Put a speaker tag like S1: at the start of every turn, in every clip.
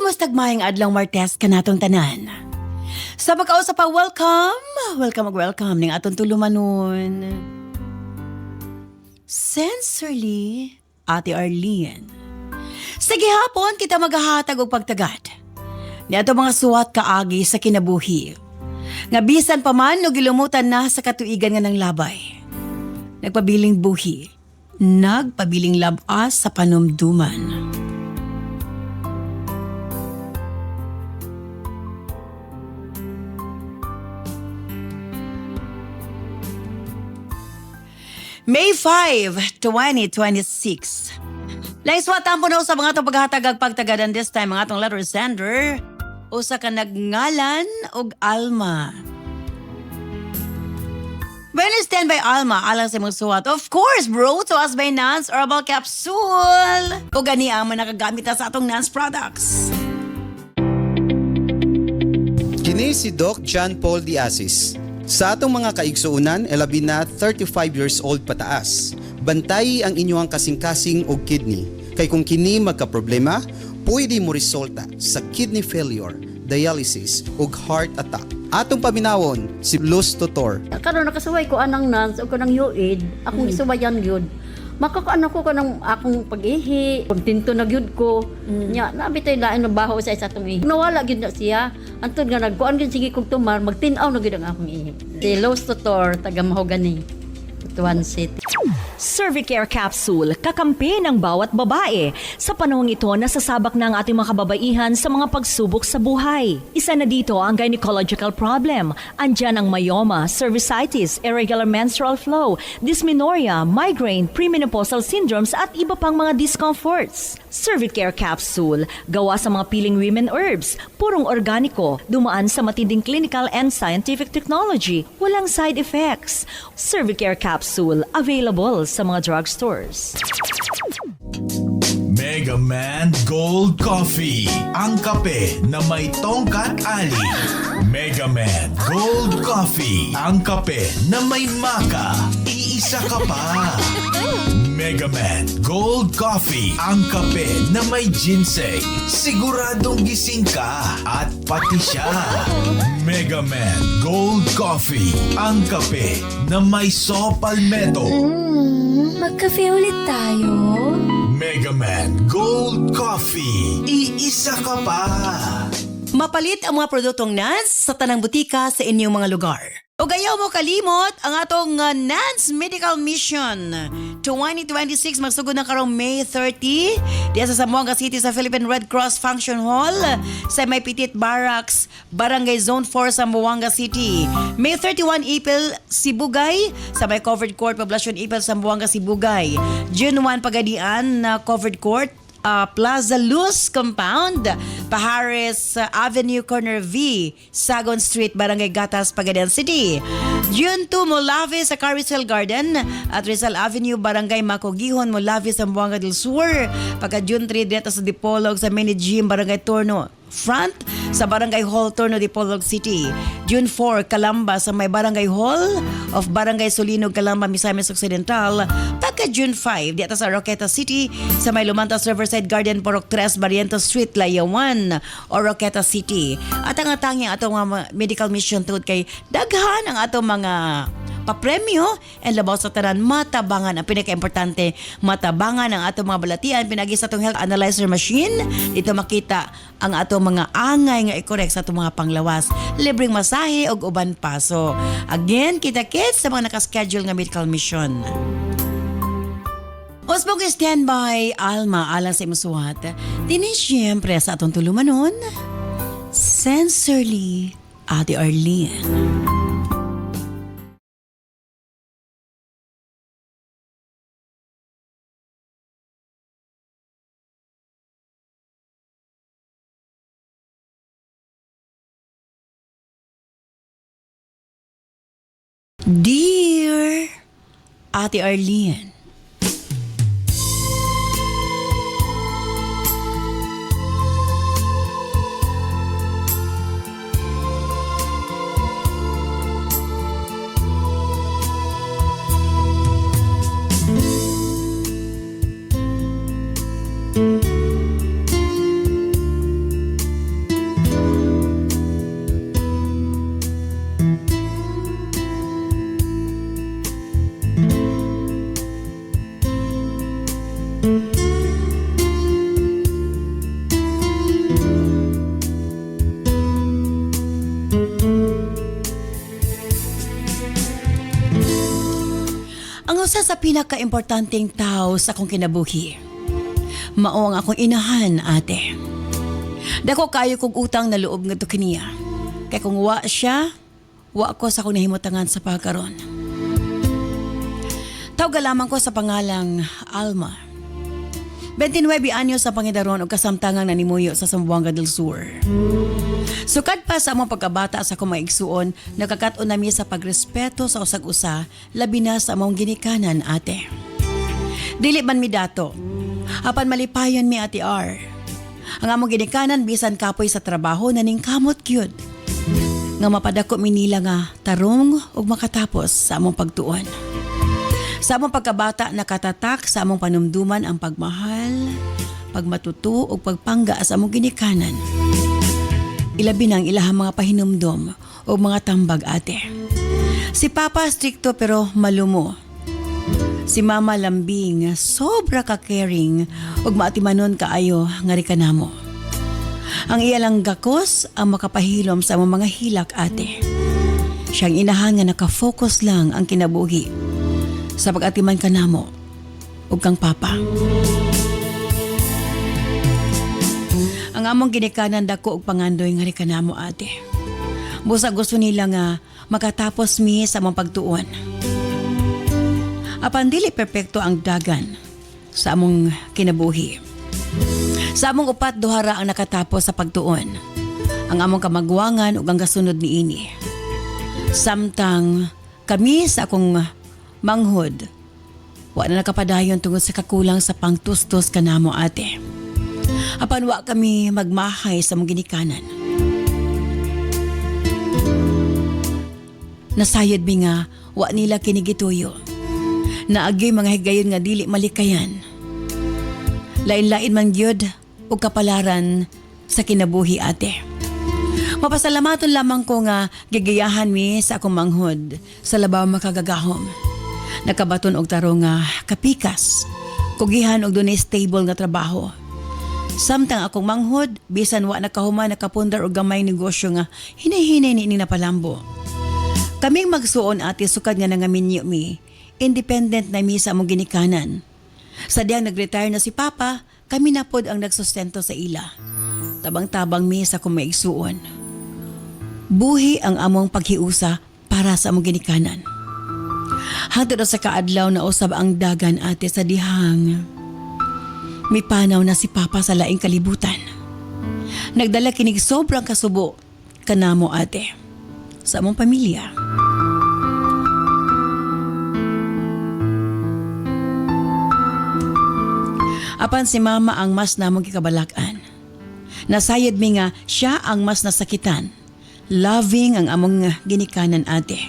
S1: Kumusta gmayang adlaw Martes ka natong tanan? Sa pagkausap pa, welcome ning atong tulumanon. Sensorly, Ate Arlene. Sa gihapon, kita maghahatag og pagtagad. Niadto mga suwat kaagi sa kinabuhi. Nga bisan pa man no gilumutan na sa katuigan nga ng labay. Nagpabiling buhi, nagpabiling labas sa panumduman. May 5, 2026. Laiswatan po na sa mga itong paghatagag pagtagadan this time, mga itong letter sender. Usa ka nagngalan og Alma. When you stand by Alma, alang sa mga suwat, of course, bro, to us by Nance Herbal Capsule. O gani ang nakagamit na sa atong Nance products.
S2: Kini si Doc John Paul Diazis. Sa atong mga kaigsuunan, labi na 35 years old pataas. Bantay ang inyong kasing-kasing og kidney. Kay kung kini magka-problema, pwede mo resulta sa kidney failure, dialysis ug heart attack. Atong paminawon si Luz Tutor.
S3: Karon nakasaway ko anang Nance o kanang yuid, akong isubayan gyud. Makakaano ko kanang akong pag-ihi, kontento na gyud ko. Nya nabitay lain ng baho sa atong ihi. Nawala gyud na siya. Antod nga nagkuan gyud sige kog tumar, magtin-aw na gyud ang akong ihi. Si Luz Tutor, taga Mahogany, Butuan City.
S4: Cervicare Capsule, kakampi ng bawat babae. Sa panahong ito, nasasabak na ang ating mga kababaihan sa mga pagsubok sa buhay. Isa na dito ang gynecological problem. Andyan ang myoma, cervicitis, irregular menstrual flow, dysmenorrhea, migraine, premenopausal syndromes at iba pang mga discomforts. Cervicare Capsule, gawa sa mga piling women herbs, purong organiko, dumaan sa matinding clinical and scientific technology, walang side effects. Cervicare Capsule, available sa mga drugstores.
S5: Mega Man Gold Coffee, ang kape na may tongkat ali. Mega Man Gold Coffee, ang kape na may maka. Iisa ka pa. Mega Man Gold Coffee, ang kape na may ginseng. Siguradong gising ka at pati siya. Mega Man Gold Coffee, ang kape na may saw palmetto.
S6: Magkape ulit tayo?
S5: Mega Man Gold Coffee, iisa ka pa.
S1: Mapalit ang mga produktong Nance sa tanang butika sa inyong mga lugar. O gayaw mo kalimot ang atong Nance Medical Mission 2026 magsugod na karong May 30 diya sa Zamboanga City sa Philippine Red Cross Function Hall sa May Petit Barracks, Barangay Zone 4 Zamboanga City. May 31 April Sibugay sa May Covered Court Poblacion April Zamboanga Sibugay. June 1 Pagadian na Covered Court Plaza Luz Compound, Pahares Avenue Corner V, Sagon Street, Barangay Gatas, Pagadian City. June 2, Molave sa Carousel Garden at Rizal Avenue, Barangay Macogihon, Molave, Zamboanga del Sur. Pagka June 3, dito sa Dipolog sa Mini Gym, Barangay Torno Front sa Barangay Hall, Torno, Dipolog City. June 4, Calamba sa may Barangay Hall of Barangay Solinog, Calamba, Misamis Occidental. Pagka June 5, dito sa Roqueta City sa may Lumantas Riverside Garden, Porok 3, Barrientos Street, Layawan o Roqueta City. At ang atanging atong mga medical mission tungod kay daghan ang atong mga papremyo and labaw sa tanan matabangan. Ang pinaka-importante, matabangan ang atong mga balatian pinagi sa atong health analyzer machine. Dito makita ang atong mga angay nga i-correct sa atong mga panglawas. Libreng masahe og uban pa. So, again, kita-kits sa mga nakaschedule nga medical mission. Osbog standby, Alma, alang sa imusuhat. Dini siyempre sa atong tulumanon, Sensorly, Ate Arlene. Dear Ate Arlene, Usa sa pinaka-importanting tao sa akong kinabuhi. Mao ang akong inahan, ate. Dako kayo kong utang na loob nga to kaniya. Kay kung wa siya, wa ko sa akong nahimutangan sa pagkaron. Tawag lamang ko sa pangalang Alma. 29 anyos sa Pangidaron o kasamtangang nanimuyo sa Zamboanga del Sur. Sukad pa sa among pagkabata sa akong maigsuon, nakakaton nami sa pagrespeto sa usag-usa, labi na sa among ginikanan, ate. Dili man mi dato. Apan malipayon mi, ate R. Ang among ginikanan bisan kapoy sa trabaho naning kamot gyud. Nga mapadako mi nila nga tarong ug makatapos sa among pagtuon. Sa among pagkabata nakatatak sa among panumduman ang pagmahal, pagmatuto ug pagpangga sa among ginikanan. Ilabi na ang ilahang mga pahinumdom o mga tambag, ate. Si Papa strikto pero malumo. Si Mama lambing, sobra ka caring ug maatimanon kaayo nga rikanamo. Ang iyalang gakos ang makapahilom sa among mga hilak, ate. Siyang inahan nga nakafocus lang ang kinabuhi sa pag-atiman kanamo ug kang papa. Ang among ginikanan dako og pangandoy nga rikanamo, ate. Busa gusto nila nga makatapos mi sa among pagtuon. Apan dili perpekto ang dagan sa among kinabuhi. Sa among upat duhara ang nakatapos sa pagtuon. Ang among kamagwangan ug ang gasunod niini. Samtang kami sa akong manghod, wa na nakapadayon tungod sa kakulang sa pangtustos kanamo, ate. Apan wa kami magmahay sa mong ginikanan. Nasayod mi nga wa nila kinigituyo. Naagyoy mga higayon nga dili malikayan. Lain-lain man gyud ug kapalaran sa kinabuhi, ate. Mapasalamaton lamang ko nga gigayahan mi sa akong manghod sa labaw makagagahom. Nakabaton og taro nga kapikas, kugihan og dunay stable nga trabaho. Samtang akong manghod, bisan wa nakahuman nakapundar og gamay negosyo nga hinay-hinay ni napalambo. Kaming magsuon, ate, sukad nga nangaminyo mi, independent na mi sa among ginikanan. Sadyang nag-retire na si Papa, kami na pod ang nagsustento sa ila. Tabang-tabang mi sa akong maigsuon. Buhi ang among paghiusa para sa among ginikanan. Hangtod sa kaadlaw na usab ang dagan, ate, sa dihang may panaw na si Papa sa laing kalibutan. Nagdala kinig sobrang kasubo kanamo, ate, sa among pamilya. Apan si Mama ang mas namong kikabalakan. Nasayad mi nga siya ang mas nasakitan. Loving ang among ginikanan, ate.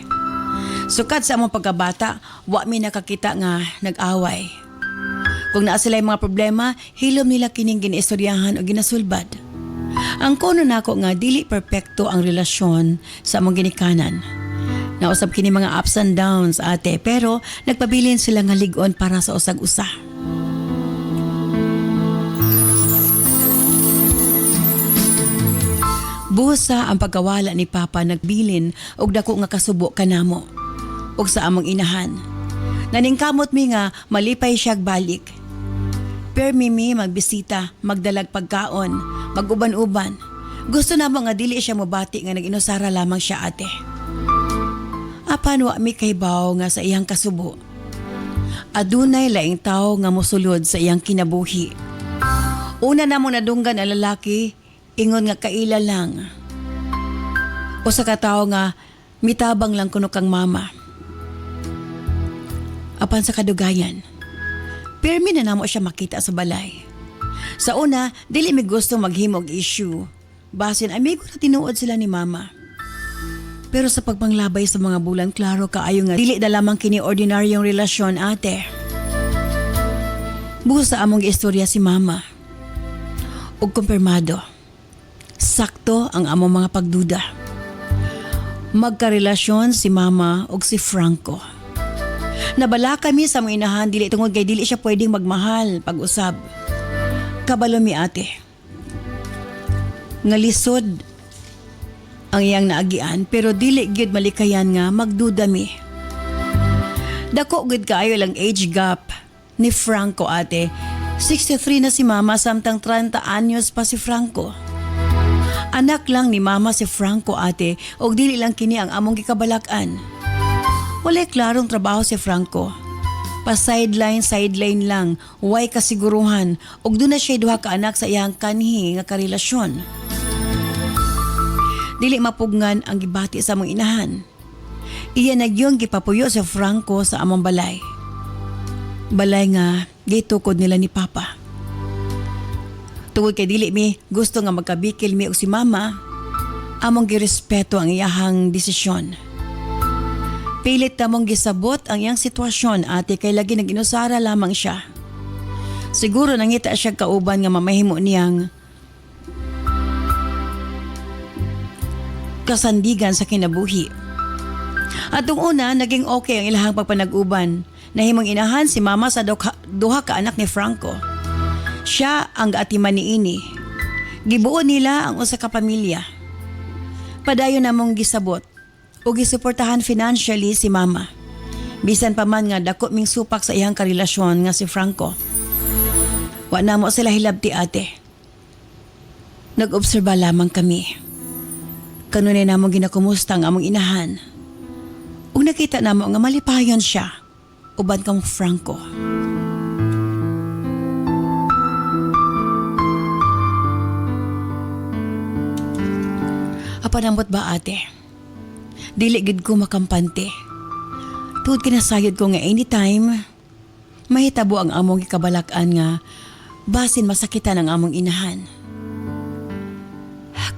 S1: Sukad sa among pagkabata, wa mi nakakita nga nag-away. Kung naa sila'y mga problema, hilom nila kining ginaistoryahan o ginasulbad. Ang kono nako nga dili perpekto ang relasyon sa among ginikanan. Nausab kini mga ups and downs, ate, pero nagpabilin sila nga lig-on para sa usag-usa. Busa ang pagkawala ni Papa nagbilin og dako nga kasubo kanamo og sa among inahan. Naningkamot mi nga malipay siyag balik. Per mi magbisita, magdalag pagkaon, maguban-uban. Gusto namo nga dili siya mobati nga nag-inusara lamang siya, ate. Apan wa mi kaybaw nga sa iyang kasubo. Adunay laing tao nga mosulod sa iyang kinabuhi. Una namo nadunggan ang lalaki, ingon nga kaila lang. O sa katao nga mitabang lang kuno kang mama. Apan sa kadugayan, permi na namo siya makita sa balay. Sa una, dili mi gusto maghimog issue. Basin amigo na tinuod sila ni mama. Pero sa pagpanglabay sa mga bulan, klaro kaayo nga dili na lamang kini ordinaryong relasyon, ate. Buhos sa among istorya si mama. Ug kumpirmado, sakto ang among mga pagduda. Magkarelasyon si mama ug si Franco. Nabala kami sa mga inahan dili tungod kay dili siya pwedeng magmahal pag-usab. Kabalo mi, ate. Nga lisod ang iyang naagian pero dili gyud malikayan nga magduda mi. Dako gud kaayo lang age gap ni Franco ate. 63 na si mama samtang 30 anyos pa si Franco. Anak lang ni mama si Franco ate og dili lang kini ang among gikabalakan. Walay klarong trabaho si Franco. Pa-sideline lang, way kasiguruhan ug doon na siya duha ka anak sa iyang kanhi nga karelasyon. Dili mapugngan ang gibati sa among inahan. Iya nagyong gipapuyo si Franco sa among balay. Balay nga gitukod nila ni Papa. Tungod kay dili mi gusto nga magkabikil mi og si Mama, among girespeto ang iyahang desisyon. Pilit namong gisabot ang iyang sitwasyon ate kay lagi naginusara lamang siya. Siguro nangita siya kauban nga mamahimo niyang kasandigan sa kinabuhi. At una, naging okay ang ilahang pagpanag-uban. Nahimong inahan si mama sa duha ka anak ni Franco. Siya ang atiman ni ini. Gibuo nila ang usa ka pamilya. Padayon namong gisabot o gisuportahan financially si mama. Bisan pa man nga dako ming supak sa iyang karelasyon nga si Franco. Wa na mo sila hilabti ate. Nag-obserba lamang kami. Kanunay namong ginakumusta ang among inahan. Ug nakita namo nga malipayon siya uban kang Franco. Apanambot ba ate? Dili gid ko makampante. Tuod kinasayod ko nga anytime mahitabo ang among gikabalakan nga basin masakitan ang among inahan.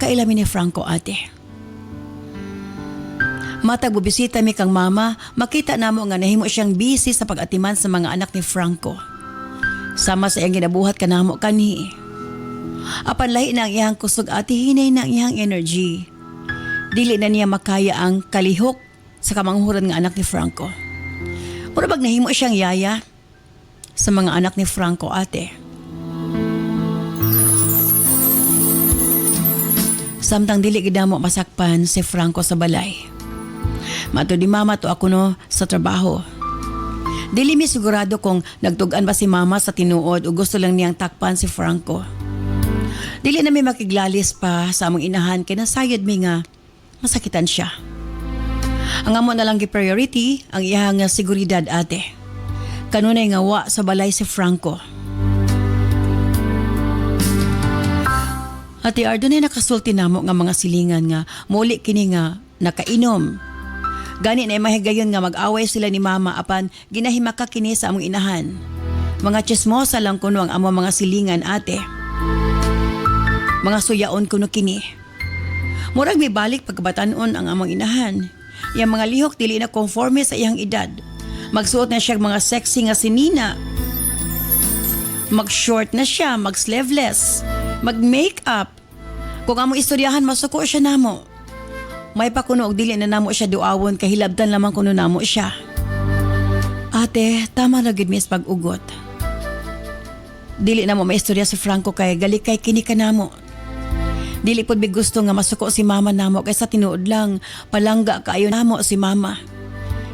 S1: Kailami ni Franco ate. Matag bubisita mi kang mama, makita namo nga nahimo siyang busy sa pag-atiman sa mga anak ni Franco. Sama sa iyang ginabuhat kanamo kanhi. Apan lahi na ang iyang kusog ate, hinay na ang iyang energy. Dili na niya makaya ang kalihok sa kamanghuran nga anak ni Franco. Mura bag nahimo siyang yaya sa mga anak ni Franco ate. Samtang dili gid namo masakpan si Franco sa balay. Mato di mama to ako no sa trabaho. Dili mi sigurado kung nagtugan ba si mama sa tinuod o gusto lang niyang takpan si Franco. Dili na mi makiglalis pa sa among inahan kay nasayod mi nga masakitan siya. Ang amo na lang gi-priority ang iyang seguridad ate. Kanunay nga wa sa balay si Franco. Ate Ardo na nakasulti namo nga mga silingan nga muli kini nga nakainom. Gani na mahigayon nga mag-away sila ni mama apan ginahimaka kini sa among inahan. Mga chismosa lang kuno ang among mga silingan ate. Mga suyaon kuno kini. Murag may balik pagkabatanon ang among inahan. Yang mga lihok dili na konforme sa iyang edad. Magsuot na siya mga sexy nga sinina. Mag-short na siya, mag-sleeveless, mag-makeup. Kung among istoryahan masuko siya namo. May pa kuno og dili na namo siya duawon kay hilabtan lamang kuno namo siya. Ate, tama na gid mis pag-ugot. Dili namo maistorya si Franco kay gali kay kini kanamo. Dili pod big gusto nga masuko si mama namo kay sa tinuod lang palangga kaayo namo si mama.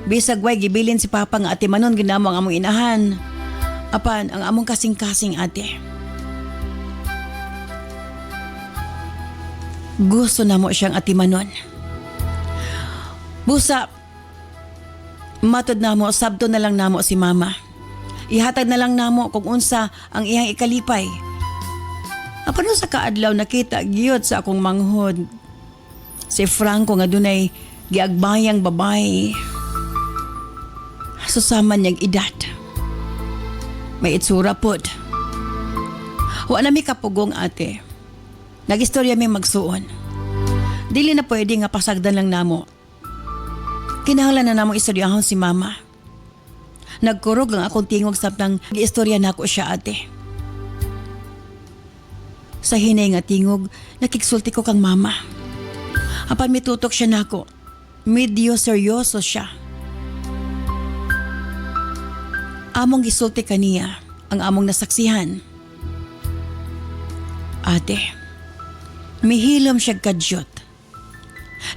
S1: Bisag way gibilin si papa nga ate manon ginamo ang among inahan. Apan ang among kasing-kasing ate. Gusto namo siyang atimanon. Busa, matod namo, sabto na lang namo si mama. Ihatag na lang namo kung unsa ang iyang ikalipay. Apano sa kaadlaw nakita giyot sa akong manghod. Si Franco nga dunay giagbayang babae. Susama niyang edad. May itsura pod. Wa na mi kapugong ate. Nagistorya may magsuon. Dili na pwede nga pasagdan lang namo. Kinahanglan na namong istoryahon si mama. Nagkurog ang akong tingog samtang giistorya na ako siya ate. Sa hinay nga tingog, nakiksulti ko kang mama. Apan mitutok siya nako. Medyo seryoso siya. Among gisulti kaniya ang among nasaksihan. Ate, mihilom siya kadyot.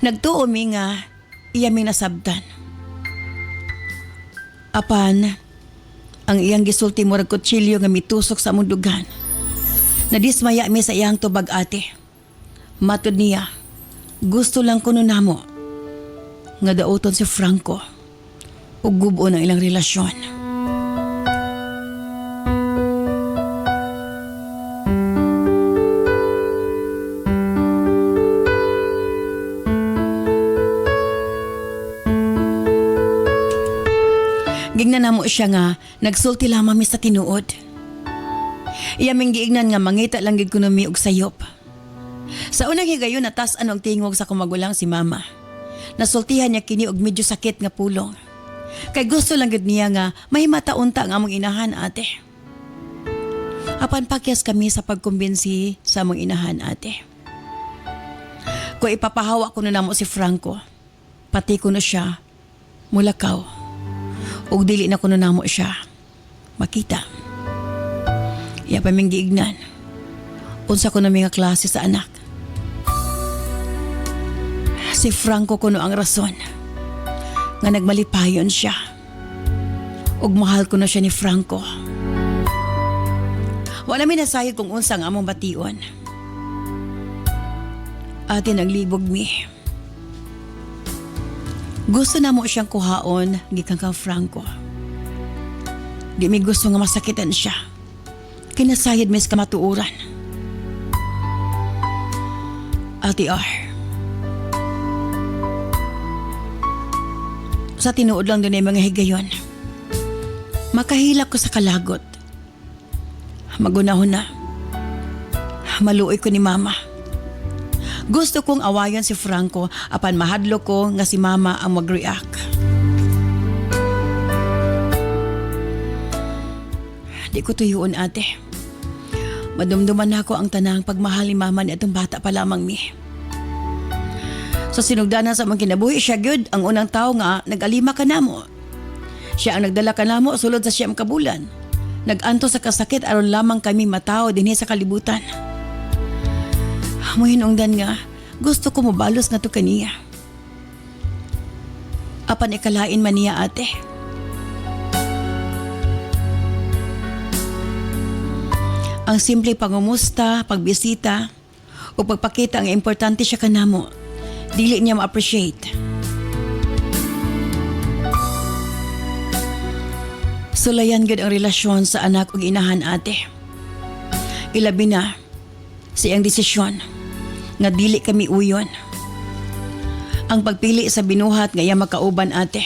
S1: Nagtuo mi nga iya mi nasabtan. Apan, ang iyang gisulti mo rag kutsilyo nga mitusok sa among dugan. Nadismaya mi sa iyang tubag ate. Matod niya, gusto lang kuno namo nga dauton si Franco ug gubo ang ilang relasyon. Gingnan namo siya nga nagsulti lamang mi sa tinuod. Iya ming giignan nga mangita lang gid kuno mi og sayop. Sa unang higayon natas ang tingog sa kumagulang si mama. Nasultihan niya kini og medyo sakit nga pulong. Kay gusto lang gid niya nga may mataunta ang among inahan ate. Apan pakyas kami sa pagkumbinsi sa among inahan ate. Kung ipapahawa ko na namo si Franco, pati ko na siya mulakaw. Ug dili na kuno namo siya makita. Iya pa ming giignan. Unsa ko na mga klase sa anak. Si Franco kuno ang rason nga nagmalipayon siya. Ug mahal ko na siya ni Franco. Wala mi nasayod kung unsa ang among bation. Ate naglibog mi. Gusto na mo siyang kuhaon gikan kang Franco. Di mi gusto nga masakitan siya. Kinasayad mis kamatuuran. Ate R. Sa tinuod lang din ay mga higayon. Makahilak ko sa kalagot. Magunahon na. Maluoy ko ni mama. Gusto kong awayan si Franco apan mahadlo ko nga si mama ang mag-react. Di ko tuyuon ate. Madumduman ako ang tanang pagmahal ni mama ni atong bata pa lamang mi. Sa sinugdanan sa mga kinabuhi siya gyud ang unang tao nga nag-alima ka namo. Siya ang nagdala ka namo sulod sa siyam kabulan. Nag-anto sa kasakit aron lamang kami matao dinhi sa kalibutan. Mo hinungdan nga, gusto ko mabalos nga to kaniya. Apan ikalain man niya ate. Ang simple pangumusta, pagbisita, o pagpakita ang importante siya kanamo, dili niya ma-appreciate. Sulayan gud ang relasyon sa anak ug inahan ate. Ilabi na siyang desisyon nga dili kami uyon. Ang pagpili sa binuhat nga iya makauban ate.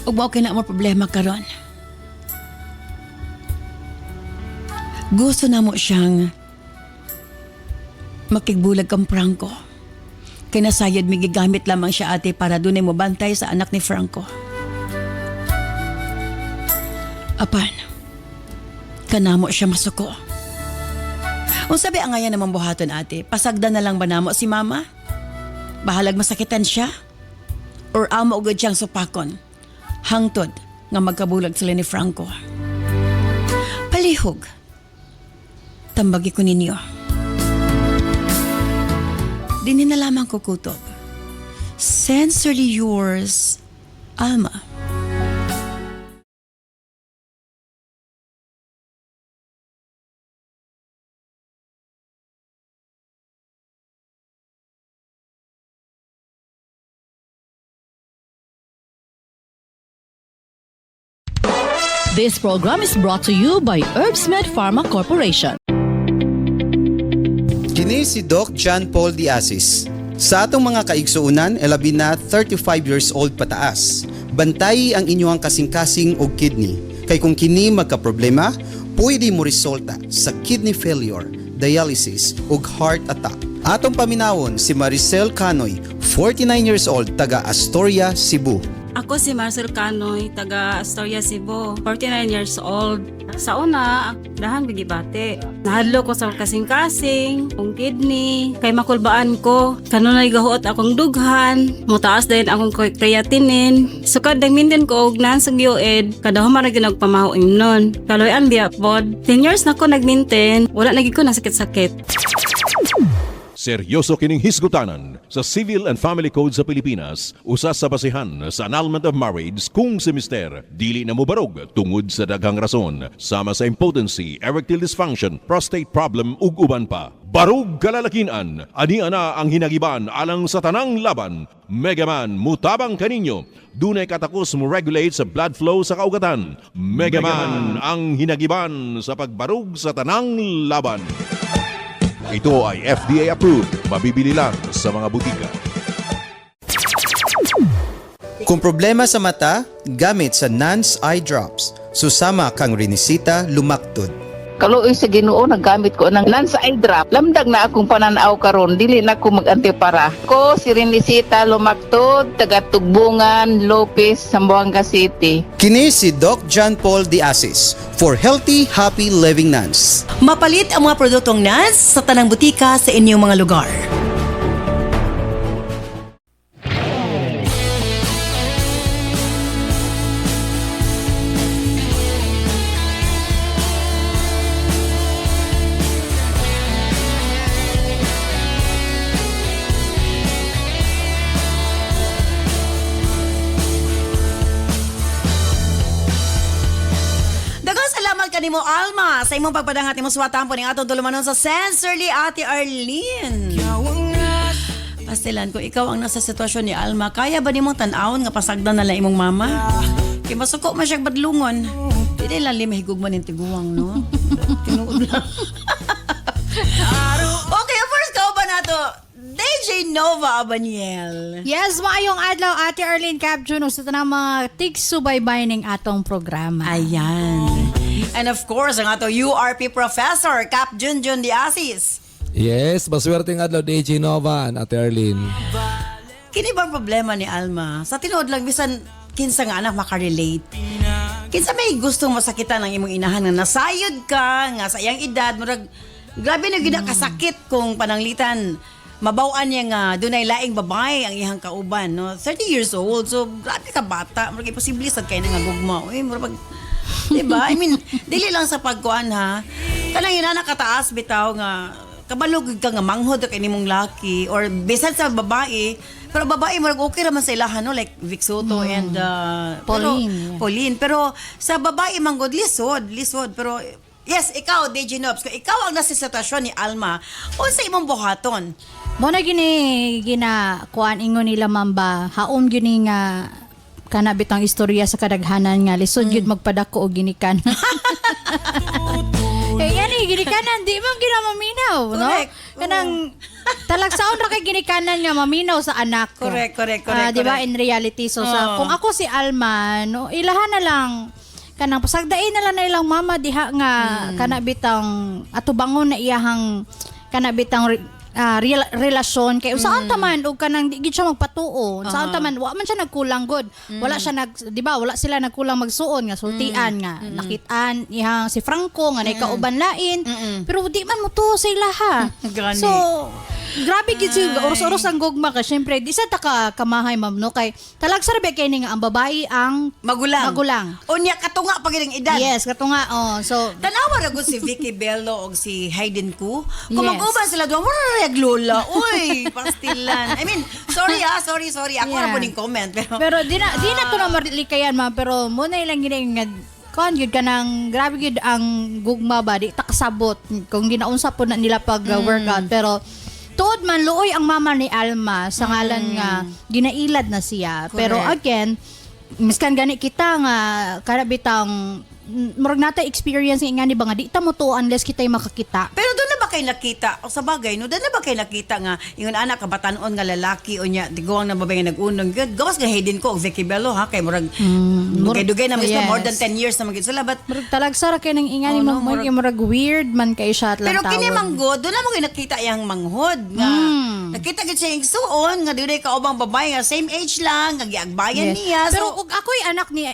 S1: Ug mao kay na mo problema karon. Gusto na mo siyang makigbulag kang Franco. Kay nasayad mi gigamit lamang siya ate para dunay mo bantay sa anak ni Franco. Apan, kanamo siya masuko. Unsabi ang ngayon namang buhaton ate? Pasagdan na lang ba namo si mama? Bahalag masakitan siya? Or amo ugod siyang supakon? Hangtod nga magkabulag sila ni Franco. Palihog. Tambagi ko ninyo. Dinin na lamang ko kutob. Sincerely yours, Alma.
S7: This program is brought to you by Herbsmed Pharma Corporation.
S2: Kini si Doc John Paul Diasis. Sa atong mga kaigsuunan, labi na 35 years old pataas. Bantay ang inyong kasing-kasing og kidney. Kay kung kini magka-problema, pwede mo resulta sa kidney failure, dialysis ug heart attack. Atong paminawon si Maricel Canoy, 49 years old, taga Astoria, Cebu.
S8: Ako si Marcel Canoy, taga Astoria, Cebu, 49 years old. Sa una, dahan bigibate. Nahadlo ko sa kasing-kasing, kung kidney, kay makulbaan ko. Kanunay gahuot akong dughan, mutaas din akong creatinine. Sukad nagmintin ko og nansang yued, kada humara ginog pamaho imnon. Kaloyan biya pod. 10 years na ko nagmintin, wala nagig ko na sakit-sakit.
S9: Seryoso kining hisgutanan sa Civil and Family Code sa Pilipinas, usa sa basihan sa annulment of marriage kung si mister dili na mobarog tungod sa daghang rason, sama sa impotency, erectile dysfunction, prostate problem ug uban pa. Barog kalalakinan, ani ana ang hinagiban alang sa tanang laban. Megaman mutabang kaninyo, dunay katakos mo regulate sa blood flow sa kaugatan. Megaman ang hinagiban sa pagbarog sa tanang laban. Ito ay FDA approved. Mabibili lang sa mga butika.
S2: Kung problema sa mata, gamit sa Nance Eye Drops. Susama kang rinisita lumaktod.
S10: Kaluoy sa Ginoo naggamit ko ng Nance Eye Drop. Lamdag na akong pananaw karon, dili na ko mag-antipara. Ko si Renisita Lumaktod, taga Tugbungan, Lopez, Zamboanga City.
S2: Kini si Doc John Paul de Asis for Healthy, Happy Living Nance.
S1: Mapalit ang mga produktong Nance sa tanang butika sa inyong mga lugar. Kanimo Alma sa imong pagpadangat imong suwatan po ning atong tulumanon sa Sensorly Ate Arlene. Pastilan, kung ikaw ang nasa sitwasyon ni Alma, kaya ba nimong tan-awon nga pasagdan na lang imong mama? Kay masuko man siya badlungon. Dili lang limahigog man yung tiguang, no? Tinuod lang. Okay, first ka ba nato? DJ Nova Abaniel.
S11: Yes, maayong adlaw Ate Arlene Cap Juno sa tanang mga tigsubaybay ning atong programa.
S1: Ayan. And of course, ang ato URP Professor, Cap Junjun de Asis.
S12: Yes, maswerteng adlaw DJ Nova, Ate Arlene.
S1: Kini ba ang problema ni Alma? Sa tinuod lang, bisan kinsa nga anak makarelate. Kinsa may gustong masakitan ng imong inahan nga nasayod ka, nga sa iyang edad, murag, grabe na gina kasakit kung pananglitan. Mabawaan niya nga dunay laing babae ang iyang kauban, no? 30 years old, so grabe ka bata. Murag imposible sad kay nga gugma. Uy, murag diba? I mean, dili lang sa pagkuan ha. Kanang ina nakataas bitaw nga kabalog ka nga manghod kay nimong laki or bisan sa babae, pero babae murag okay ra man sa ilahan, no, like Vic Soto and Pauline. Pero sa babae manggod lisod pero yes, ikaw DJ Nobs, kung ikaw ang nasa sitwasyon ni Alma, unsa imong buhaton?
S11: Mo na gina kuan ingon nila mamba, haom gyud nga kana bitang istorya sa kadaghanan nga lisod gyud magpadako og ginikanan. Yan ginikanan di man ginamaminaw, no? Kanang talagsaon ra kay ginikanan nga maminaw sa anak.
S1: Correct.
S11: Di ba in reality so sa kung ako si Alma, no, ilahan na lang kanang pasagdain na lang na ilang mama diha nga kana bitang atubangon na iyahang kana bitang relasyon kay usaon taman og kanang di gid siya magpatuo usaon taman wa man siya nagkulang god wala siya di ba wala sila nagkulang magsuon nga sultian nga nakitaan ihang si Franco nga naikauban lain pero di man mutuo sa ilaha so grabe gid si oros-oros ang gugma ka syempre di sa ta ka kamahay ma'am no kay talagsarbe kay ni nga ang babae ang magulang
S1: unya katunga pa gid ang edad
S11: yes katunga so
S1: tanawa ra gud si Vicky Bello og si Hayden Koo kung mag-uban sila duha murag lola uy pastilan I mean sorry ako ra po ning comment
S11: pero di na to na marlikayan ma'am pero mo na ilang gid nga kon gyud kanang grabe gyud ang gugma ba di takasabot kung ginaunsa po na nila pag workout pero tuod man luoy ang mama ni Alma sa ngalan nga ginailad na siya. Correct. Pero again, miskan gani kita nga karabitang murag nata experience nga ni ba nga di ta mo to unless kitay makakita.
S1: Pero doon na ba kay nakita o sa bagay no doon na ba kay nakita nga ingon anak kabatan-on nga lalaki o nya tiguang na babae nga nag-unong gyud gawas nga Hayden Koo og Vicky Bello ha kay murag dugay na mismo more than 10 years na magid sila but
S11: murag talagsara kay nang ingani mo murag weird man kay siya lang
S1: pero kini manggod doon na mo kay nakita iyang manghod nga nakita gid siya igsuon nga dunay kaubang babae nga same age lang nga giagbayan niya
S11: pero ug ako'y anak ni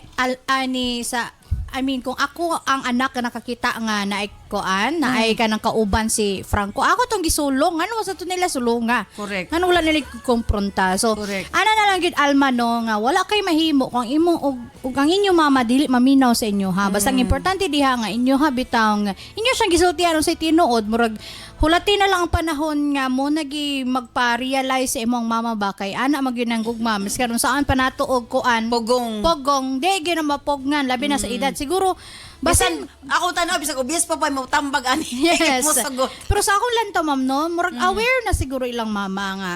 S11: ani sa I mean, kung ako ang anak na nakakita nga na koan na ay kanang kauban si Franco. Ako tong gisulong, ano sa to nila sulunga.
S1: Correct.
S11: Ano wala nila kumpronta. So,
S1: Correct.
S11: ana na lang gyud Alma no nga wala kay mahimo kung imong ug ang inyo mama dili maminaw sa inyo ha. Basta ang importante diha nga inyo ha bitang inyo siyang gisultihan sa tinuod murag hulati na lang ang panahon nga mo nagi magpa-realize sa imong mama ba kay ana magyud nang gugma mas karon saan pa nato og kuan pogong di gyud na mapogngan labi na sa edad siguro
S1: Basan, ako tanaw, bisag obvious pa mo tambag ani.
S11: yes.
S1: Mo sagot.
S11: Pero sa akong lantaw ma'am no murag aware na siguro ilang mama nga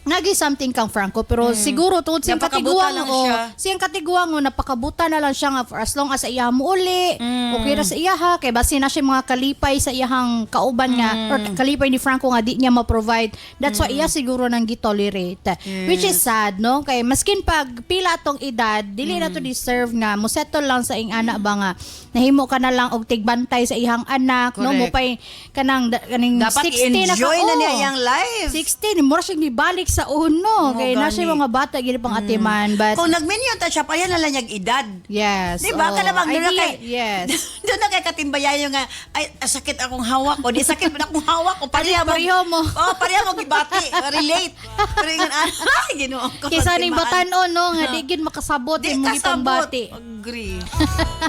S11: nagi something kang Franco pero siguro tungod siyang
S1: Napakabuta
S11: katiguang
S1: lang
S11: o
S1: siya.
S11: siyang katiguang o napakabuta na lang siya nga for as long as sa iya mo uli okay ra sa iya ha kay basi na siya mga kalipay sa iyang kauban nga or kalipay ni Franco nga di niya ma-provide that's why iya siguro nang gitolerate which is sad no kay maskin pag pila atong edad dili na to deserve nga mo settle lang sa ing anak ba nga nahimo ka na lang og tigbantay sa ihang anak no mo
S1: Correct.
S11: pay kaning
S1: Dapat
S11: 60 na
S1: i-enjoy na niya
S11: oo.
S1: iyang life.
S11: 16 mo siya gibalik sa uno kay na siya mga bata gid pang atiman but
S1: Kung nagminyo ta siya, pareha na lang yung edad.
S11: yes
S1: Di ba?
S11: oo.
S1: Kada bang doon na
S11: Idea,
S1: kay,
S11: yes
S1: doon na kay katimbayan yung nga, ay, sakit akong hawak o di sakit ba akong hawak o pareha mo.
S11: pareho mo.
S1: Oh, pareha mo gibati, relate. Pero yung ay, ginoon ko.
S11: kaysa ning
S1: timaan.
S11: batanon no nga di gid makasabot
S1: Di
S11: imong
S1: kasabot.
S11: ipambati
S1: Agree.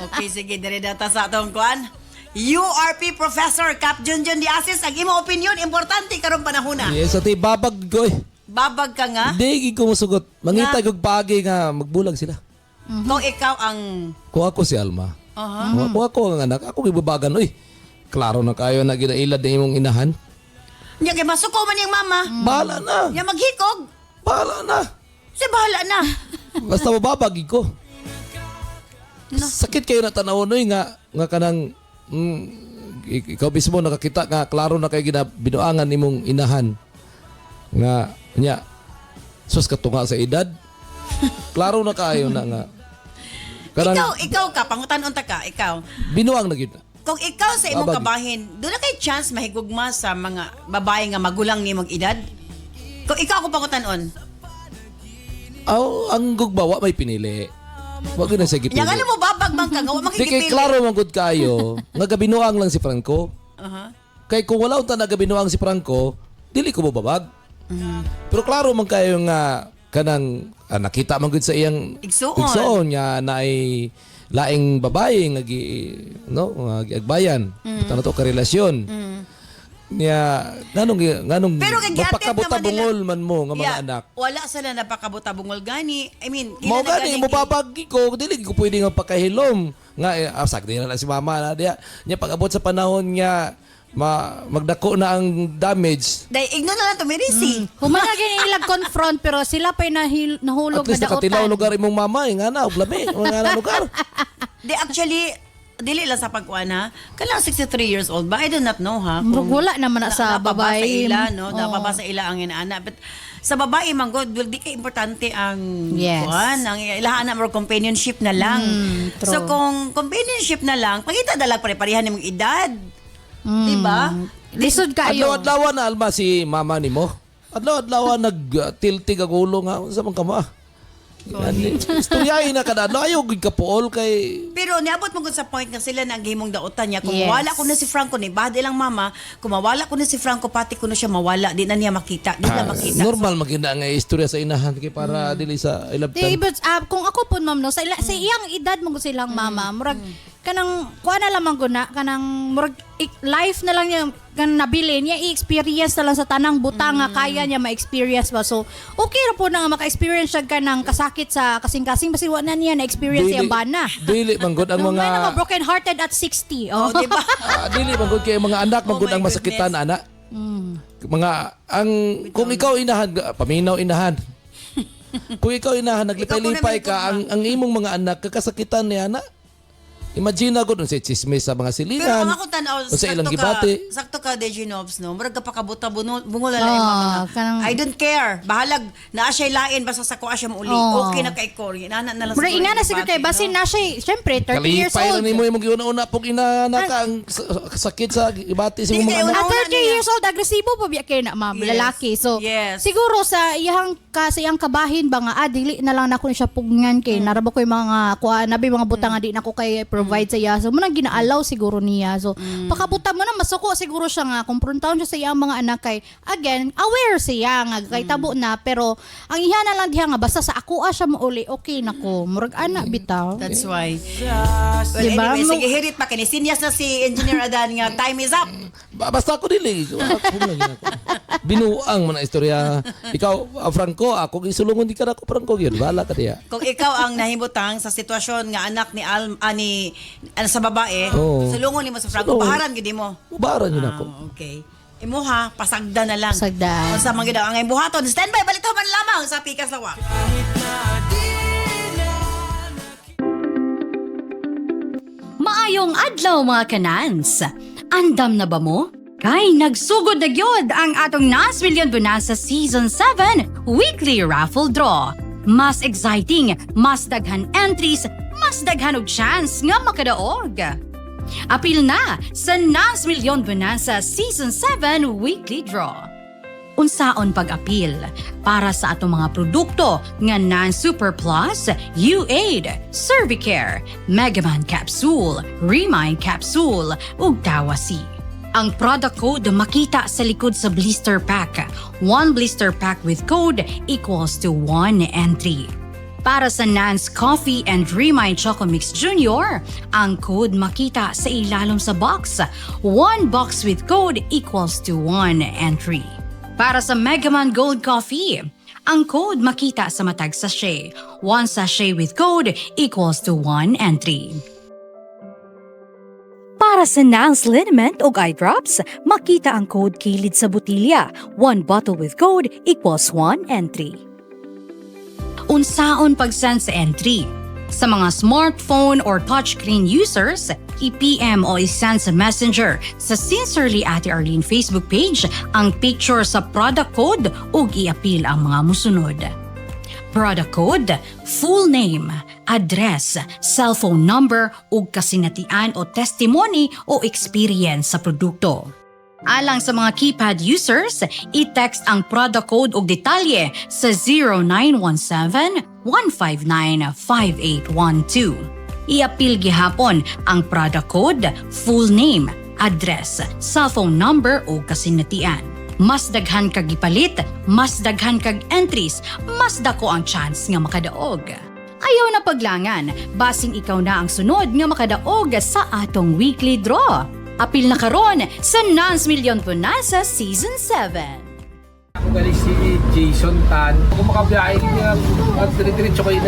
S1: Okay, sige, dali data sa atong kuan. URP Professor Cap Junjun Diasis, ang imo opinion, importante karong panahon na.
S12: Yes, ati babag ko eh.
S1: Babag ka nga,
S12: Di ko musugot. Mangita kog pagi nga magbulag sila.
S1: kung ikaw ang...
S12: Kung ako si Alma. Kung ako ang anak, ako gibabagan. Uy, klaro na kayo na ginailad na imong inahan.
S1: Nya kay masuko man yung mama.
S12: Bahala na.
S1: Nya maghikog.
S12: Bahala na.
S1: Si bahala na.
S12: Basta mababagi ko. Sakit kayo na tanawonoy nga kanang ikaw mismo nakakita nga klaro na kayo binuangan nimong inahan nga nya sus katunga sa edad klaro na kayo na nga kanang
S1: Ikaw ka, pangutan-unta ka, ikaw.
S12: binuang na gid.
S1: Kung ikaw sa imong
S12: Babag.
S1: kabahin, doon na kay chance mahigugma sa mga babae nga magulang ni edad? Kung ikaw ako pangutan-on,
S12: Ang gugbawa may pinili. Wag na sige pili.
S1: yang ano mo babag man ka, nga wa
S12: Di kay
S1: makikipili.
S12: klaro man gud kayo nga gabinuang lang si Franco.
S1: Aha.
S12: Kay kung wala unta nagabinuang si Franco, dili ko babag. Pero klaro man kayo nga kanang nakita man gud sa iyang
S1: Igsuon.
S12: nga na ay laing babae nga nga giagbayan. Tanto to ka relasyon. Niya nganong
S1: Pero kay giatid
S12: magpakabuta
S1: naman nila-
S12: bungol man mo nga mga
S1: Yeah,
S12: anak.
S1: wala sila napakabuta bungol gani. I mean,
S12: Mo gani mo babagi ko dili ko pwede nga pakahilom nga sakdi na lang si mama na diya. Nya pag-abot sa panahon nga magdako na ang damage.
S1: Dahil igno na lang to, Merisi.
S11: humana gini ilang confront pero sila pa'y nahulog
S12: At least
S11: na
S12: nakatilaw
S11: daotan
S12: lugar imong mama nga na og labi nga na lugar.
S1: Di actually, dili lang sa pagkuan ha. Kailang 63 years old ba? I do not know ha.
S11: Murag wala naman na sa
S1: napabasa
S11: babae.
S1: ila, no?
S11: Oo.
S1: Napabasa ila ang inaana. But sa babae, man God, well, di ka importante ang
S11: Yes.
S1: kuan, ang ilahan na more companionship na lang.
S11: true.
S1: So kung companionship na lang, pagkita dalag pare-parehan nimong edad. Di ba?
S11: Lisod kayo.
S12: Adlaw-adlaw na alma si mama nimo. Adlaw-adlaw nagtiltig ang ulo nga unsa man ka ma. Istoryahin na kada adlaw ayo gid ka puol kay
S1: Pero niabot mo sa point nga sila na ang gihimong dautan niya. Kung
S11: Yes.
S1: mawala ko na si Franco, ni bad ilang mama, kung mawala ko na si Franco, pati ko na siya mawala. Di na niya makita. Di na makita.
S12: normal magina nga istorya sa inahan kay para dili sa
S11: Di,
S12: ilabtan.
S11: but kung ako po ma'am no sa iyang edad mo silang mama murag kanang kuha na lamang guna kanang murag life na lang niya kan nabili niya i-experience na lang sa tanang butang nga kaya niya ma-experience ba so okay ra po na nga maka-experience siya kanang kasakit sa kasing-kasing basi wa na niya na-experience yung bana
S12: Dili man gud ang
S11: May
S12: mga
S11: mga broken hearted at 60 oh,
S1: Di ba?
S12: dili man gud kay mga anak man
S1: Oh
S12: gud ang
S1: my
S12: masakitan ana. Mga ang kung ikaw inahan paminaw inahan. Kung ikaw inahan naglipay-lipay ka ang imong mga anak kakasakitan ni ana. Imagine ako dun sa chismis sa mga
S1: Pero
S12: silingan.
S1: ang ako tanaw,
S12: o sa ilang gibati.
S1: sakto ka, Deji Nobs, no? Murag ka pakabuta, bungol na lang yung mga.
S11: kanang-
S1: I don't care. Bahalag, naa siya'y lain, basta sa kuha siya mauli.
S11: Oh.
S1: Okay na kay Cory. Inana na lang
S11: Murag
S1: siguro
S11: ina na
S1: yung
S11: siguro
S1: bati,
S11: kay basin
S1: no?
S11: na siya syempre 30 years
S12: Kalipay
S11: old
S12: na nimo imong giuna-una pug inana ka ang sakit sa ibati sa
S1: Hindi
S12: imong
S1: kayo
S12: mga anak.
S1: una-
S11: At 30 years old, agresibo pa biya kayo na, ma'am,
S1: Yes.
S11: lalaki. So,
S1: Yes.
S11: siguro sa iyang kabahin ba nga, dili na lang na ko siya pugngan kay narabo ko yung mga nabi mga butang nga di na ko kay provide sa iya. So mo nang ginaalaw siguro niya. So pakabuta mo na masuko siguro siya nga kumprontaon siya sa iyang mga anak kay again aware siya nga kay tabo na pero ang iya na lang diha nga basta sa ako siya mo uli okay nako murag ana bitaw.
S1: That's why. Well,
S11: Diba?
S1: anyway, sige, hirit pa kini. Sinyas na si Engineer Adan nga time is up.
S12: Basta ako dili. Ako lang yun ako. Binuang man ang istorya. Ikaw, Franco, ako gisulungon di ka na ako, Franco, yun. Bahala ka diya.
S1: Kung ikaw ang nahimutang sa sitwasyon nga anak ni sa babae,
S12: Oo.
S1: sulungon ni mo sa Franco,
S12: Sulungon.
S1: baharan gid mo.
S12: Ubaran yun ako.
S1: Okay. Imo ha, pasagda na lang.
S11: Pasagda.
S1: O sa mga daw ang buhaton. Standby, balito man lamang sa Pikas Lawak.
S13: Maayong adlaw mga kanans. Andam na ba mo? Kay nagsugod na gyud ang atong Nas Million Bonanza Season 7 Weekly Raffle Draw. Mas exciting, mas daghan entries, mas daghan og chance nga makadaog. Apil na sa Nas Million Bonanza Season 7 Weekly Draw. Unsaon pag-apil para sa atong mga produkto nga Nan Super Plus, U-Aid, Cervicare, Megaman Capsule, Remind Capsule ug Tawasi. Ang product code makita sa likod sa blister pack. 1 blister pack with code equals to 1 entry. Para sa Nans Coffee and Remind Choco Mix Junior, ang code makita sa ilalim sa box. 1 box with code equals to 1 entry. Para sa Megaman Gold Coffee, ang code makita sa matag sachet. 1 sachet with code equals to 1 entry. Para sa Nans Liniment o Eye Drops, makita ang code kilid sa botilya. 1 bottle with code equals 1 entry. Unsaon pag-send sa entry? Sa mga smartphone or touchscreen users, i-PM o i-send sa Messenger sa Sincerely Ate Arlene Facebook page ang picture sa product code ug i-apil ang mga musunod. Product code, full name, address, cellphone number ug kasinatian o testimony o experience sa produkto. Alang sa mga keypad users, i-text ang product code ug detalye sa 0917-159-5812. I-apil gihapon ang product code, full name, address, cellphone number ug kasinatian. Mas daghan kag gipalit, mas daghan kag entries, mas dako ang chance nga makadaog. Ayaw na paglangan, basing ikaw na ang sunod nga makadaog sa atong weekly draw. Apil na karon sa Nans Million Bonanza Season 7.
S14: Ako galing si Jason Tan. Kung makabiyahe niya, at dire-diretso ko yung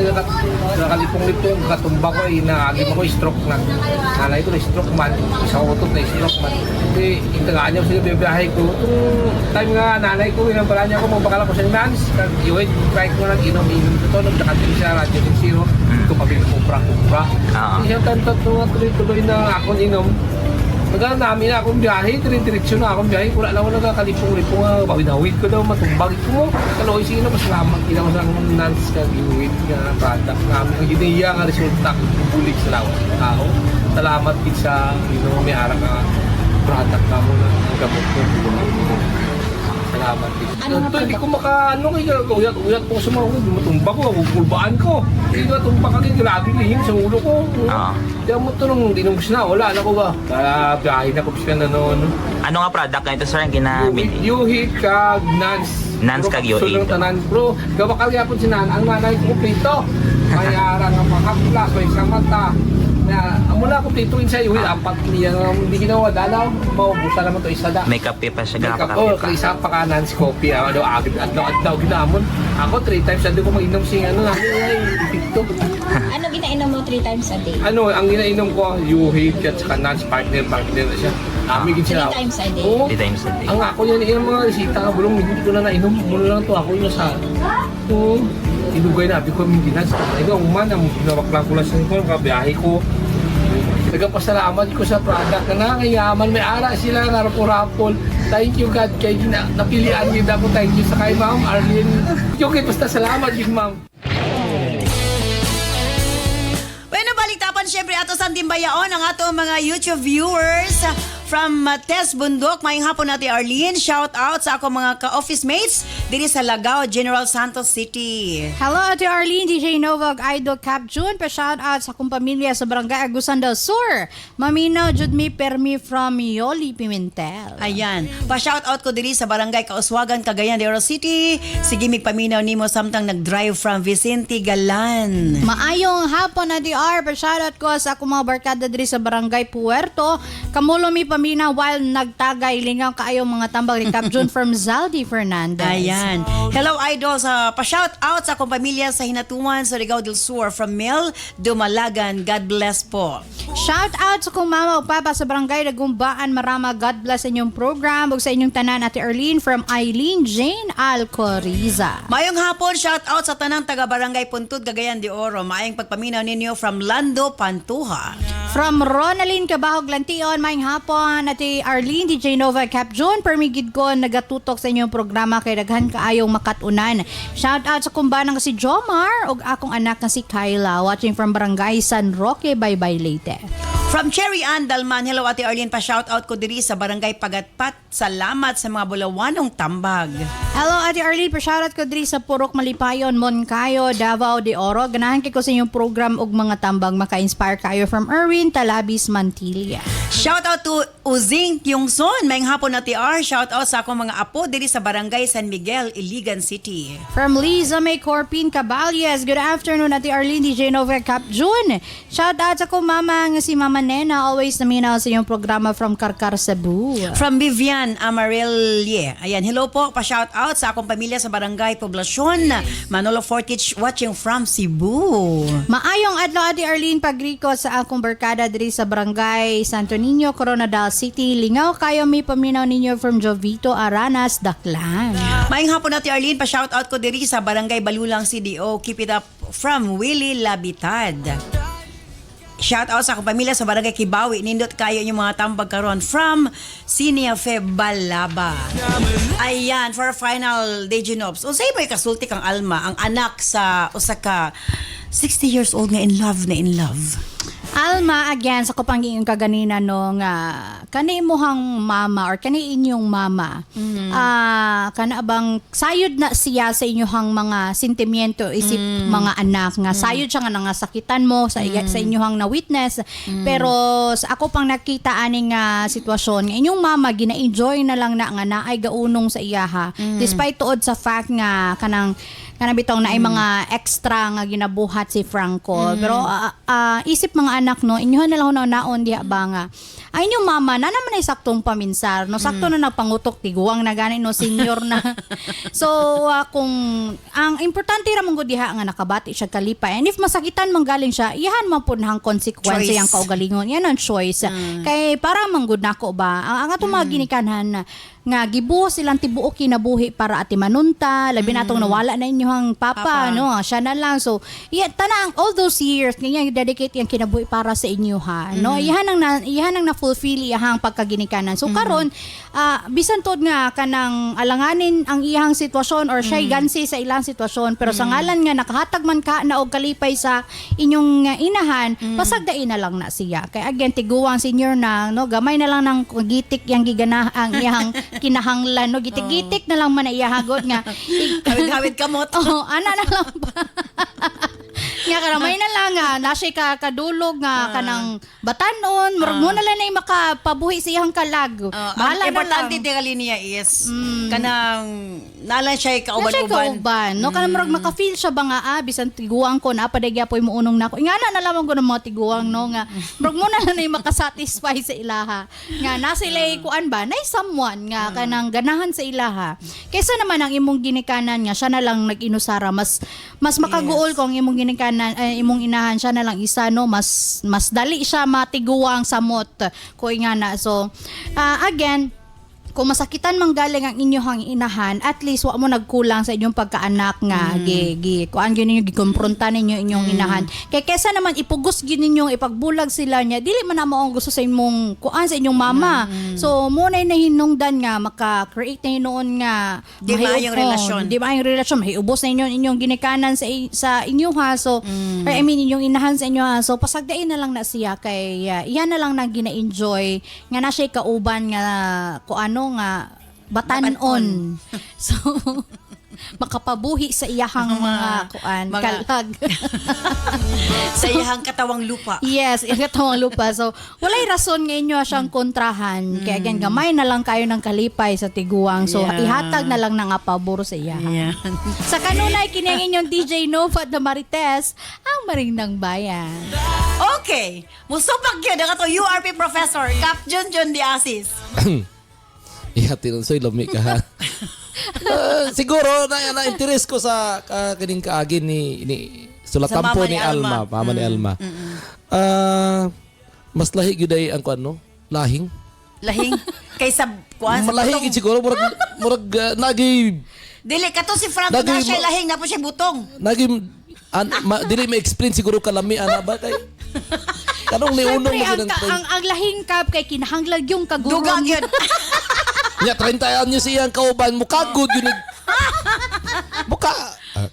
S14: nakalipong-lipong, katumba ko, nalima ko stroke na. Nanay ko na stroke man, isang utot na stroke man. Kasi yung tagaan niya sila biyahe ko. Itong time nga nanay ko, pala niya ako, magbakala ko sa Nans. Yung right ko nag-inom-inom ko ito, nagdakatin siya, Radio Zero. Ito pa pinag-kupra-kupra. Isang tantot nung tuloy-tuloy na akong inom. Magkano namin na akong biyahe, dire-diretso na akong biyahe. Kula lang ako nagkakalipong-lipong, bawid-awid ko daw, matumbag ko. Kaloy sino, mas lamang kita ko sa Nans kag-iwid nga product namin. Ang ginaya nga resulta, bulig sa lawas ng tao. Salamat din sa may harap nga product na mo ng gamot ko. Salamat din. Ito, hindi ko uyat ko sa mga matumbag ko, kulbaan ko. Hindi ko tumbag kagin, grabe lihim sa ulo ko. Kaya mo ito nung dinubos na, wala na ko ba? Kaya biyahe na ko siya na noon.
S15: Ano nga product na ito, sir, ang ginamit?
S14: U-Hit kag Nans.
S15: Nans kag U-Hit.
S14: Sulong tanan, bro. Gawa kaliyapon si Nan. Ang nanay ko kumplito. May arang ang makaplas, may isang mata. Mula kumplituin sa U-Hit, 4 niya. Hindi ginawa dalaw. Maubusan naman ito isa da.
S15: May kape pa siya,
S14: May
S15: gapakape
S14: kape.
S15: pa.
S14: Isa pa ka Nans coffee. Adlaw ginamon. Ako 3 times a day ko mag-inom siya. TikTok.
S6: Ano ginainom mo 3 times a day?
S14: Ang ginainom ko, U-Hit at saka Nans partner na siya. Amigin siya.
S6: 3 times a day?
S14: Oo.
S15: 3 times a day.
S14: Ang ako yan, yung mga resita nga, bulong, hindi ko na nainom. Muna lang to ako yung sa... Oo. Inugay na, abi ko yung ginas. Ikaw, uman, ang pinawaklang ko lang sa ko, kabiyahe ko. Nagpasalamat ko sa product na nangayaman. May ara sila na rapol-rapol. Thank you God, kay napilian niyo na po. Thank you sa kay Ma'am Arlene. Okay, basta salamat yun, Ma'am.
S1: Bueno, balitapan syempre ato sa Timbayaon ang ato mga YouTube viewers From Tess Bundok, maayong hapon natin Arlene. Shout out sa ako mga ka-office mates diri sa Lagao, General Santos City.
S11: Hello, Ate Arlene, DJ Novag, Idol Cap June. Pa-shout out sa akong pamilya sa Barangay Agusan del Sur. Maminaw, Jud mi permi from Yoli Pimentel.
S1: Ayan. Pa-shout out ko diri sa Barangay Kauswagan, Cagayan de Oro City. Sige, paminaw nimo samtang nag-drive from Vicente Galan.
S11: Maayong hapon na DR. Pa-shout out ko sa akong mga barkada diri sa Barangay Puerto. Kamulo mi pamina while nagtagay lingaw kaayong mga tambag ni Cap June from Zaldi Fernandez.
S1: Ayan. Hello, Idol. Pa-shout out sa akong pamilya sa Hinatuan, sa Surigao del Sur from Mel Dumalagan. God bless po.
S11: Shout out sa kong mama o papa sa Barangay Dagumbaan, Marama. God bless sa inyong program ug sa inyong tanan, Ate Arlene, from Eileen Jane Alcoriza.
S1: Mayong hapon, shout out sa tanang taga Barangay Puntod, Cagayan de Oro. Maayong pagpaminaw ninyo from Lando Pantuha.
S11: From Ronaline Cabahog Lantion, mayong hapon, Ate Arlene, DJ Nova, Cap June, permigid ko nagatutok sa inyong programa kay daghan kaayong makatunan. Shout out sa kumbanang si Jomar ug akong anak na si Kyla, watching from Barangay San Roque, Baybay, Leyte.
S1: From Cherry Ann Dalman, hello Ate Arlene, pa-shout out ko diri sa Barangay Pagatpat. Salamat sa mga bulawanong tambag.
S11: Hello Ate Arlene, pa-shout out ko diri sa Purok Malipayon, Moncayo, Davao de Oro. Ganahan kay ko sa inyong program ug mga tambag maka-inspire kayo from Erwin Talabis, Mantilla.
S1: Shout out to Uzing Tiongson, mayong hapon na TR. Shout out sa akong mga apo diri sa Barangay San Miguel, Iligan City.
S11: From Liza May Corpin Caballes, good afternoon Ate Arlene, DJ Nova, Cap June. Shout out sa akong mama nga si Mama Nena, always naminaw sa iyong programa from Karkar, Cebu.
S1: From Vivian Amarilye, ayan, hello po, pa-shout out sa akong pamilya sa Barangay Poblacion, Manolo Fortich, watching from Cebu.
S11: Maayong adlaw Ate Arlene, pagriko sa akong barkada diri sa Barangay Santo Niño, Coronadal City. Lingaw kayo mi paminaw ninyo from Jovito Aranas, Daklan.
S1: Maayong hapon Ate Arlene, pa-shout out ko diri sa Barangay Balulang CDO. Keep it up from Willie Labitad. Shout out sa akong pamilya sa Barangay Kibawi. Nindot kayo yung mga tambag karon from Sinia Balaba. Ayan, for our final day Genops. Unsay ba kasulti kang Alma, ang anak sa usa ka 60 years old nga in love na in love?
S11: Alma, again, sa kupangingin ka ganina no nga kani imuhang mama or kani inyong mama, kana bang sayod na siya sa inyong mga sentimiento isip mga anak nga sayod siya nga nangasakitan mo sa inyong na witness, pero sa ako pang nakita aning sitwasyon nga inyong mama gina-enjoy na lang na nga naay gaunong sa iyaha despite tuod sa fact nga kanang bitong na ay mga extra nga ginabuhat si Franco. Pero isip mga anak no, inyohan na lang naon diha ba nga ay inyong mama na naman ay saktong paminsar no, sakto na nagpangutok tiguang na gani no, senior na. So kung ang importante ra mong diha nga nakabati siya kalipay, and if masakitan man galing siya, iyahan man pud hang konsekwensya yang kaugalingon, yan ang choice. Kay para manggud nako ba ang atong mga ginikanan nga gibuhos silang tibuok kinabuhi para ati manunta, labi natong nawala na inyong papa no, siya na lang. So tanang all those years nga dedicate yang kinabuhi para sa inyo ha no, iyahan ang na fulfill iyahang pagkaginikanan. So karon bisan tod nga kanang alanganin ang iyang sitwasyon or siya gansi sa ilang sitwasyon, pero sa ngalan nga nakahatag man ka na og kalipay sa inyong inahan, pasagdain na lang na siya. Kay again tiguang senior na no, gamay na lang ng gitik yang gigana ang iyang kinahanglan no, gitik-gitik na lang man na iyahagot nga
S1: hawid kamot.
S11: Ana na lang ba nga karamay na lang nga nasi ka kadulog nga kanang batanon murag mo na lang na makapabuhi sa iyang kalag. Bahala na lang.
S1: Importante tingali niya is kanang nalan siya kauban-uban.
S11: No, kanang murag makafeel siya ba nga bisan tiguang ko na padagya poy muunong nako. Ingana na lamang ko ng mga tiguang no nga murag mo na lang na makasatisfy sa ilaha. Nga nasa ilay kuan ba nay someone nga kanang ganahan sa ilaha. Kaysa naman ang imong ginikanan nga siya na lang nag-inusara, mas makaguol kung imong ginikanan imong inahan siya na lang isa no, mas dali siya matiguang samot ko ingana. So again kung masakitan man galing ang inyong inahan, at least wa mo nagkulang sa inyong pagkaanak nga kuan gyud ninyo gikompronta ninyo inyong inahan. Kay kesa naman ipugos gyud ninyong ipagbulag sila niya, dili man na mo ang gusto sa imong kuan sa inyong mama. So mo na hinungdan nga maka-create na hinuon nga
S1: Di maayong relasyon.
S11: Di maayong relasyon, mahiubos na inyong ginikanan sa inyo ha. So I mean inyong inahan sa inyo ha. So pasagdain na lang na siya kay iyan na lang na gina-enjoy nga na siya kauban nga kuano nga batanon. So makapabuhi sa iyahang mga kuan kalag.
S1: Sa iyahang katawang lupa.
S11: Yes, iyang katawang lupa. So walay rason nga inyo siyang kontrahan. Kaya again, gamay na lang kayo ng kalipay sa tiguang. So ihatag na lang ng pabor sa iyahan. Sa kanunay kini ang inyong DJ Nova the Marites, ang Marinang Bayan.
S1: Okay. Musupag yun ang ato URP professor, Cap Junjun Diasis.
S12: Ihati nun so'y lumi ka ha. Siguro na interest ko sa kining kaagin ni sulatampo ni Alma, mama ni Alma. Mas lahi gyud ay ang kuno, lahing.
S1: Lahing kaysa kuan sa
S12: Malahi
S1: butong.
S12: gyud siguro murag nagi
S1: Dili kato si Frank na siya lahing na po siya butong.
S12: dili ma-explain siguro kalami ana ba kay kanong niunong mo
S11: Siyempre, ang lahing kap kay kinahanglag yung kagurong.
S1: Dugang yun.
S12: Nya 30 anyos siyang kauban muka good yun. Muka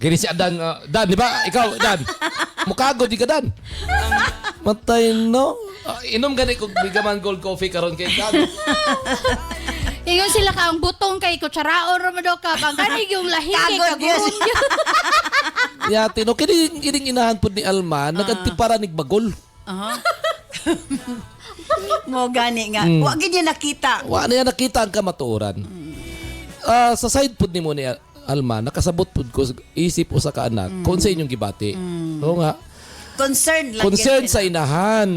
S12: kini si Dan di ba? Ikaw Dan. Muka good di ka Dan. Matay no. Inom gani kog bigaman gold coffee karon kay Dan.
S11: Ingon sila ka ang butong kay kutsaraon ra do ka bang kani yung lahing kay kagurong.
S12: Ya tino kining inahan pud ni Alma nagadtipara nig bagol.
S1: Mo gani nga. Wa gid niya nakita.
S12: Wa na nakita ang kamatuoran. Sa side pud nimo ni Alma nakasabot pud ko isip usa ka anak kung sa inyong gibati. Oo nga. Concern sa inahan.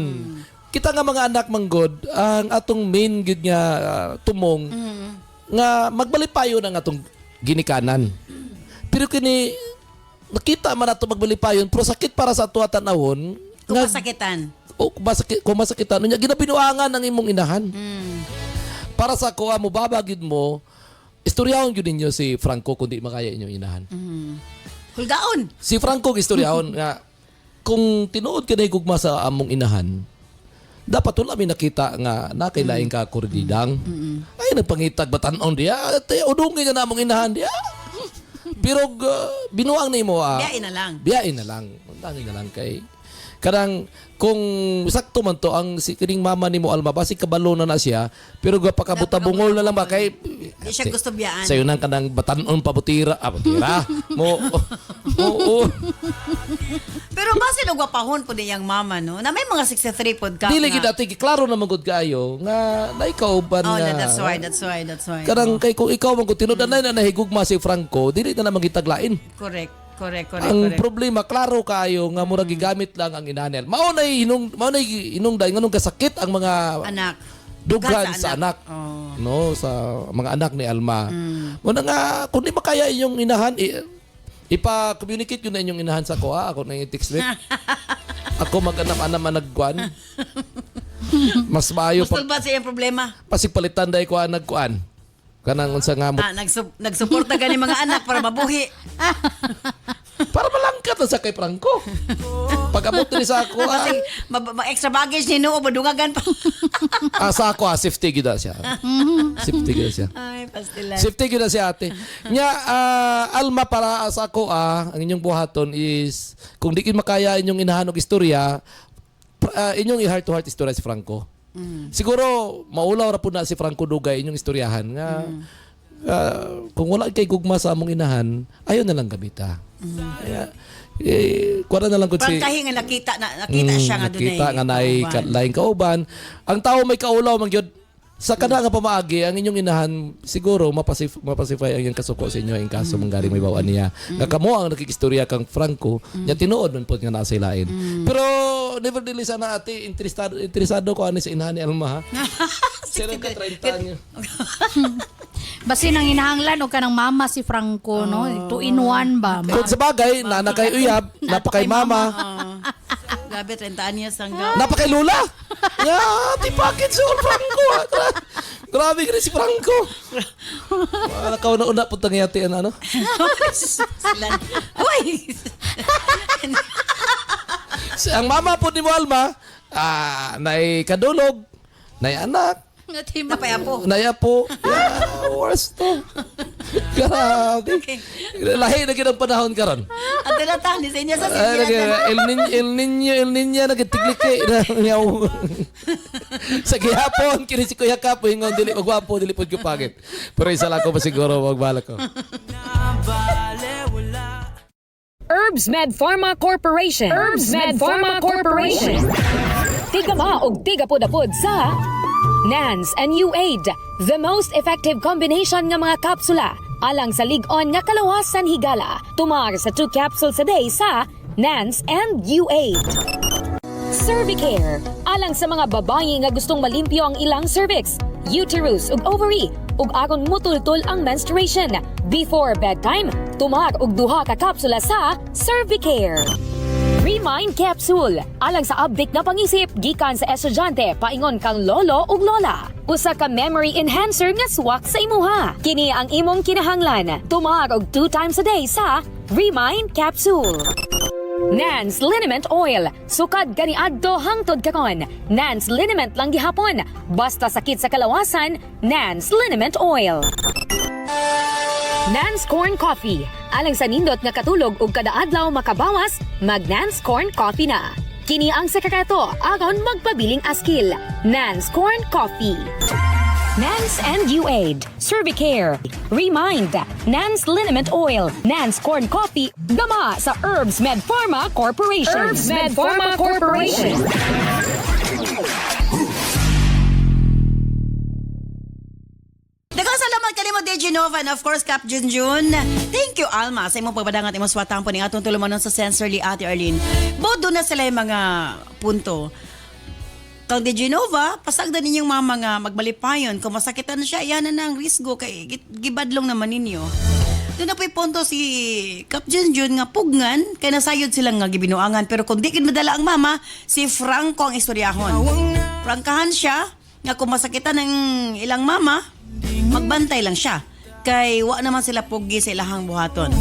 S12: Kita nga mga anak manggod ang atong main gid nga tumong nga magbalipayon ang atong ginikanan. Pero kini nakita man ato magbalipayon pero sakit para sa ato tanawon
S1: nga sakitan.
S12: Kung masakitan nya ginabinuangan ang imong inahan. Para sa kuha mo babagid mo istoryahon gyud ninyo si Franco kundi makaya inyong inahan.
S1: Hulgaon.
S12: Si Franco istoryahon nga kung tinuod ka na gugma sa among inahan dapat wala mi nakita nga nakailaing ka kurdidang. Ay nagpangitag batan-on diya udungin nga namong inahan diya. Pero binuang nimo
S1: biyain na lang.
S12: Biyain na lang. Tanging na lang kay karang kung sakto man to ang si kining mama nimo Alma basi kabalo na siya pero gapakabuta-bungol na lang ba kay
S1: di siya gusto biyaan.
S12: sayo nang kanang batanon pabutira mo
S1: Pero base og wapahon pud niyang mama no na may mga 63 pod ka.
S12: dili gid ati klaro na magud kayo nga naikaw ban
S1: Oh,
S12: nga
S1: that's why.
S12: karang kay kung ikaw man gud tinud na nahigugma si Franco dili na naman gitaglain.
S1: Correct.
S12: Ang problema klaro kayo nga murag gigamit lang ang inanel. Mao nay hinungday nganong kasakit ang mga
S1: anak.
S12: Dugan sa anak. No, sa mga anak ni Alma. Muna nga kung di makaya inyong inahan ipa-communicate yun na inyong inahan sa ko ako na i-text with. Ako mag-anam-anam nagkuan. Mas maayo
S1: Gusto ba sa iyang problema?
S12: Pasigpalitan dai ko nagkuan. Kanang unsa nga mo
S1: nagsuporta gani mga anak para mabuhi.
S12: Para malangkat na sa kay Franco. Pag-abot ni sa ako
S1: extra baggage ni Noo badungagan pa.
S12: sa ako safety gid siya. Safety gid siya.
S1: Ay pastilan.
S12: Safety gid siya ate. Nya Alma para sa ako ang inyong buhaton is kung di kin makaya inyong inahanog istorya inyong i-heart to heart istorya si Franco. Siguro maulaw ra pud na si Franco Dugay inyong istoryahan nga kung wala kay gugma sa among inahan ayon na lang gamita. Kaya kuwara na lang gud si
S1: Pagkahi nga nakita siya nga dunay.
S12: Nakita nga nay laing kauban. Ang tao may kaulaw man gyud sa kada nga pamaagi ang inyong inahan siguro mapacify ang iyang kasuko sa inyo in kaso manggaling may bawaan niya. Nga kamo ang nakikistorya kang Franco nya tinuod man pod nga naa sa ilain. Pero nevertheless ana ate interesado ko ani sa inahan ni Alma ha. Sino ka 30 niya.
S11: Basi nang inahanglan o kanang mama si Franco no 2 in 1 ba.
S12: Kung sa bagay nanakay uyab napakay mama.
S1: Gabi 30 anyos hanggang
S12: Napakay lula. Ya, ti package sa Franco. Grabe ka si Franco. Wala ka una po tangyati ano?
S1: Uy!
S12: Ang mama po ni mo, Alma, nay kadulog, nay anak,
S1: Napayapo.
S12: nayapo. Yeah, worst to. Grabe. Lahi na ginang panahon karon.
S1: At dalatang, sa inyo sa
S12: El Niño nagtiglike na yaw. Sa gihapon kini si Kuya Kapo ingon dili magwapo dili pud ko pagit. Pero isa lang ko pa siguro magbala ko.
S4: Herbs Med Pharma Corporation. Herbs Med Pharma Corporation. Tigama og tigapod-apod sa NANS and UAID, the most effective combination ng mga kapsula alang sa lig-on nga kalawasan higala. Tumar sa 2 capsules a day sa NANS and UAID. Cervicare, alang sa mga babae nga gustong malimpyo ang ilang cervix, uterus ug ovary, ug aron mutultol ang menstruation. Before bedtime, tumar og 2 ka kapsula sa Cervicare. Remind Capsule, alang sa update na pangisip gikan sa estudyante paingon kang lolo ug lola. Usa ka memory enhancer nga swak sa imuha. Kini ang imong kinahanglan. Tumar og 2 times a day sa Remind Capsule. Nans Liniment Oil, sukad ganiadto hangtod karon. Nans Liniment lang gihapon. Basta sakit sa kalawasan, Nans Liniment Oil. Nans Corn Coffee, alang sa nindot nga katulog ug kada adlaw makabawas, mag Nans Corn Coffee na. Kini ang sekreto aron magpabiling askil. Nans Corn Coffee. Nans and UAID, Cervicare, Remind, Nans Liniment Oil, Nans Corn Coffee, gama sa Herbs Med Pharma Corporation. Herbs Med Pharma Corporation.
S1: Daghang salamat kanimo DJ Nova and of course Cap Junjun. Thank you Alma sa imong pagpadangat imong swatang po ning atong tulumanon sa Sensorly Ate Arlene. Bodo na sila yung mga punto. Kang DJ Nova, pasagdan ninyong mga magbalipayon. Kung masakitan na siya, yan na ang risgo kay gibadlong naman ninyo. Doon na po'y punto si Cap Junjun nga pugngan kay nasayod silang nga gibinuangan pero kung di kin madala ang mama, si Franco ang istoryahon. Prangkahan siya nga kung masakitan ng ilang mama, magbantay lang siya. Kay wa naman sila pugi sa ilahang buhaton.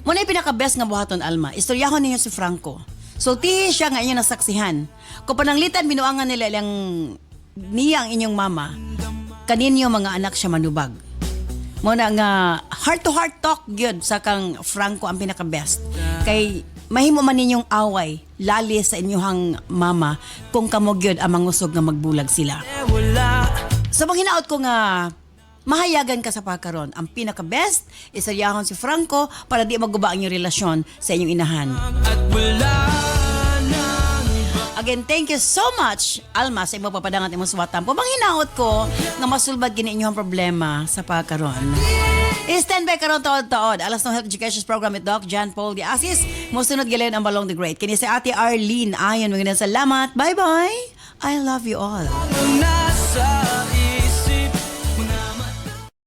S1: Muna yung pinaka-best nga buhaton, Alma. Istoryahon ninyo si Franco. Sultihi siya nga inyong nasaksihan. Kung pananglitan, binuangan nila ilang niya ang inyong mama, kaninyo mga anak siya manubag. Muna nga heart-to-heart talk gyud sa kang Franco ang pinaka-best. Kay mahimo man ninyong away, lali sa inyong mama kung kamo gyud ang mangusog nga magbulag sila. So bang hinaot ko nga mahayagan ka sa pagkaron. Ang pinaka-best, isayahon si Franco para di maguba ang inyong relasyon sa inyong inahan. Again, thank you so much, Alma, sa imong papadangat imong suwatan. Bang hinaot ko nga masulbad gini inyong problema sa pagkaron. I-stand by karon taod-taod. Alas ng Health Education Program with Doc John Paul de Asis. Musunod gilin ang Balong the Great. Kini si Ate Arlene. Ayon, magandang salamat. Bye-bye. I love you all.